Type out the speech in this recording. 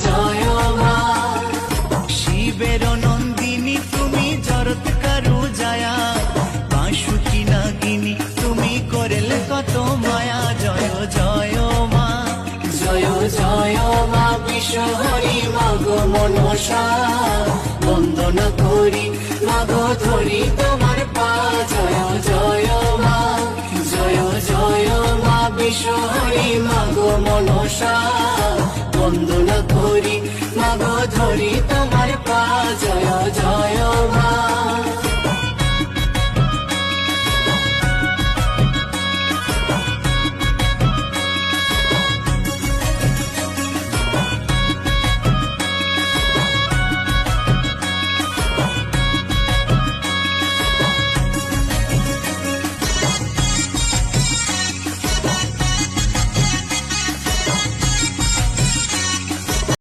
জয় মা। শিবের নন্দিনী তুমি জরত কারু জায়া, বাঁশুকি নাগিনী তুমি করেলে কত মায়া। জয় জয় মা, জয় জয় মা বিশ্বহরি মাগো মনসা, বন্দনা করি মাগো ধরি তোমার পা। জয় জয় মা, জয় জয় মা বিশ্বহরি মাগো মনসা, বন্দনা করি মাগো ধরি তোমার পা। জয় জয় মা।